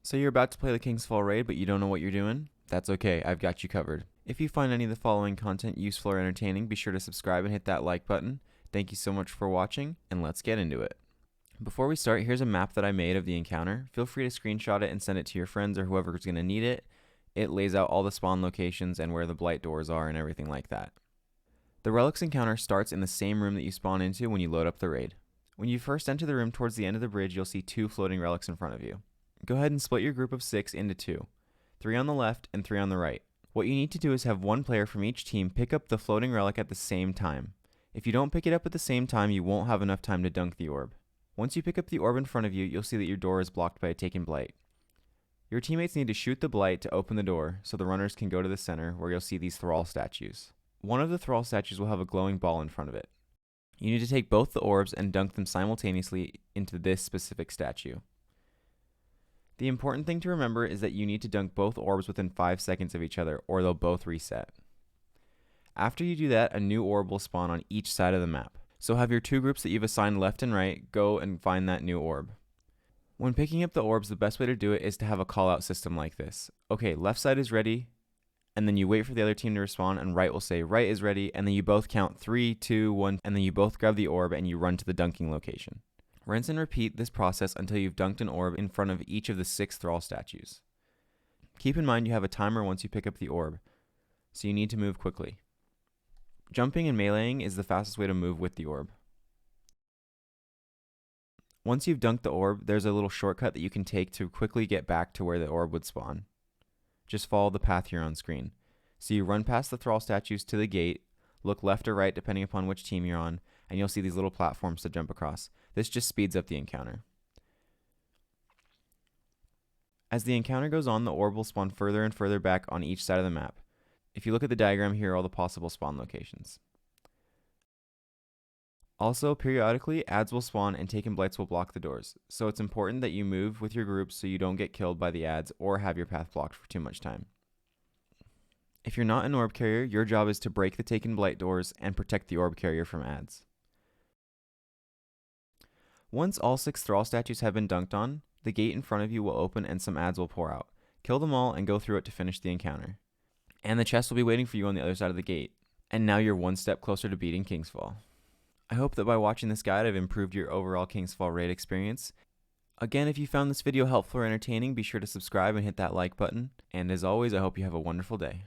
So you're about to play the King's Fall raid, but you don't know what you're doing? That's okay, I've got you covered. If you find any of the following content useful or entertaining, be sure to subscribe and hit that like button. Thank you so much for watching, and let's get into it. Before we start, here's a map that I made of the encounter. Feel free to screenshot it and send it to your friends or whoever's going to need it. It lays out all the spawn locations and where the blight doors are and everything like that. The Relics encounter starts in the same room that you spawn into when you load up the raid. When you first enter the room towards the end of the bridge, you'll see 2 floating relics in front of you. Go ahead and split your group of 6 into 2, 3 on the left and 3 on the right. What you need to do is have one player from each team pick up the floating relic at the same time. If you don't pick it up at the same time, you won't have enough time to dunk the orb. Once you pick up the orb in front of you, you'll see that your door is blocked by a taken blight. Your teammates need to shoot the blight to open the door so the runners can go to the center where you'll see these thrall statues. One of the thrall statues will have a glowing ball in front of it. You need to take both the orbs and dunk them simultaneously into this specific statue. The important thing to remember is that you need to dunk both orbs within 5 seconds of each other, or they'll both reset. After you do that, a new orb will spawn on each side of the map. So have your 2 groups that you've assigned left and right go and find that new orb. When picking up the orbs, the best way to do it is to have a call-out system like this. Okay, left side is ready, and then you wait for the other team to respond, and right will say right is ready, and then you both count 3, 2, 1, and then you both grab the orb and you run to the dunking location. Rinse and repeat this process until you've dunked an orb in front of each of the 6 thrall statues. Keep in mind you have a timer once you pick up the orb, so you need to move quickly. Jumping and meleeing is the fastest way to move with the orb. Once you've dunked the orb, there's a little shortcut that you can take to quickly get back to where the orb would spawn. Just follow the path here on screen. So you run past the thrall statues to the gate, look left or right depending upon which team you're on, and you'll see these little platforms to jump across. This just speeds up the encounter. As the encounter goes on, the orb will spawn further and further back on each side of the map. If you look at the diagram, here are all the possible spawn locations. Also, periodically, adds will spawn and taken blights will block the doors, so it's important that you move with your group so you don't get killed by the adds or have your path blocked for too much time. If you're not an orb carrier, your job is to break the taken blight doors and protect the orb carrier from adds. Once all 6 thrall statues have been dunked on, the gate in front of you will open and some adds will pour out. Kill them all and go through it to finish the encounter. And the chest will be waiting for you on the other side of the gate. And now you're one step closer to beating King's Fall. I hope that by watching this guide I've improved your overall King's Fall raid experience. Again, if you found this video helpful or entertaining, be sure to subscribe and hit that like button. And as always, I hope you have a wonderful day.